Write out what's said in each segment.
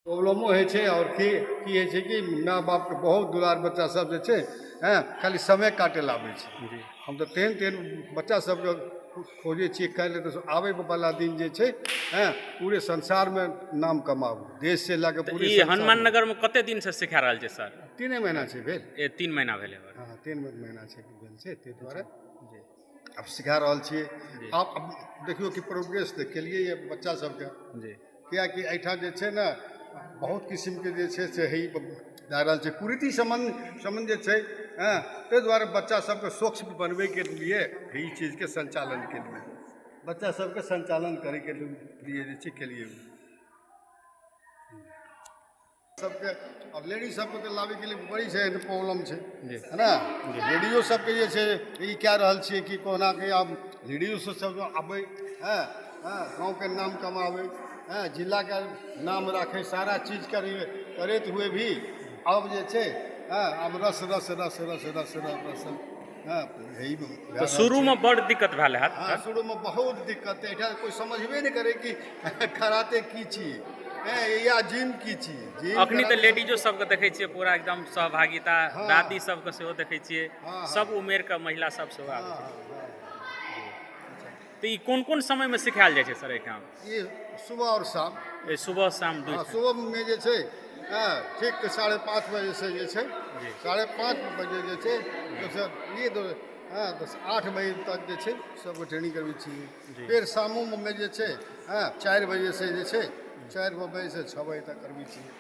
प्रॉब्लमो होइ छै और की होइ छै कि माय बापके बहुत दुलार बच्चा सब जे छै खाली समय काटे ला आबै छै। जी हम तऽ तेहन बच्चा सबके खोजै छियै काल्हि तऽ आबै वाला दिन जे छै पूरे संसारमे नाम कमाबू, देश से लऽ कऽ तऽ पूरे ई हनुमान संसारमे। नगर में कते दिन से सिखा रहल छै सर? 3 महीना छै भेल। 3 महीना भेल है। हाँ 3 महीना छै भेल छै, ताहि दुआरे जी अब सिखा रहल छियै। जी अब देखियौ कि प्रोग्रेस केलियै ये बच्चा सबके, जी कियाकि एहिठाम जे छै ने बहुत किस्मके जे छै से है दए रहल छै कुरीति संबंध जे छै ताहि दुआरे बच्चा सबके स्वच्छ बनबैके लिए ई चीजके संचालन केलिए, बच्चा सबके संचालन करैके लिए जे छै केलिए सबके। और लेडीज सबके तऽ लाबैके लिए बड़ी छै प्रॉब्लम छै, जी है ना। लेडीजो सबके जे छै ई कए रहल छियै कि कोना कि आब लेडीजो सब आबै गाँवके नाम कमाबै, जिला का नाम राखे, सारा चीज करते हुए भी अब जे छै अब रस रस रस रस रस रस रस यही तो शुरू में बड़ दिक्कत भेल है। हाँ शुरू में बहुत दिक्कत है, कोई समझबे नहीं करे कि कराटे की चीज या जिम की चीज। जिम अखनी तो लेडीजो सबके देखै छियै पूरा एकदम सहभागिता, हाँ। दादी सबके सेहो देखै छियै, हाँ, सब उमेर के महिला सब सेहो आबै हाँ छै। हाँ तो ई कोन कोन समय में सिखायल जाइ छै सर एहिठाम? ये सुबह और शाम। ये सुबह शाम दू हाँ टाइम। सुबह में जे छै ठीक 5:30 बजे से जे छै जी 5:30 बजे जे छै तो ये 8 बजे तक जे छै सबके ट्रेनिंग करबै छियै। जी। फिर शामो में जे छै 4 बजे से जे छै 4 बजे से 6 बजे तक करबै छियै।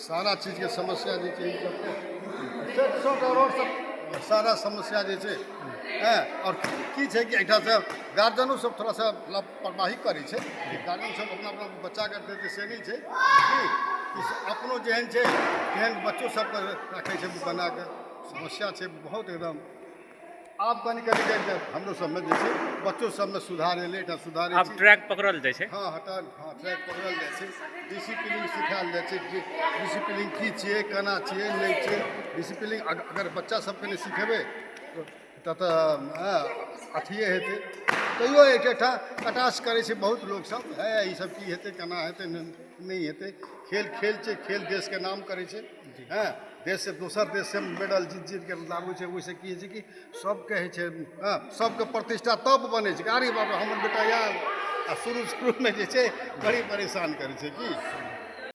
सारा चीजके समस्या जे छै ई सबके और सब सारा समस्या जे छै और की छै कि एहिठाम से गार्जियनो सब थोड़ा सा लापरवाही करै छै कि गार्जियन सब अपना अपना बच्चाके देतै से नहि छै कि अपनो जेहन छै तेहन बच्चो सबके रखै छै बना के। समस्या छै बहुत एकदम। आब कनि हमरो सबमे जे छै बच्चो सबमे सुधार एलै, एकटा सुधार अब ट्रैक पकड़ल जाइ छै। हाँ ट्रैक पकड़ल जाइ छै, डिसिप्लिन सिखाएल जाइ छै कि डिसिप्लिन की छियै, केना छियै, नहि छियै। डिसिप्लिन अगर बच्चा सबके नहि सिखेबै तऽ अथिए हेतै। तैयो एकटा कटाश करै छै बहुत लोक सब ई सब की हेतै, केना हेतै, नहि हेतै। खेल छै, खेल देशके नाम करै छै। देश से दोसर देश से मेडल जीत के लाबै छै, ओहिसँ की होइ छै कि सबके होइ छै सबके प्रतिष्ठा तब बनै छै। अरे बाबा हमर बेटा यार शुरू में जे छै बड़ी परेशान करै छै कि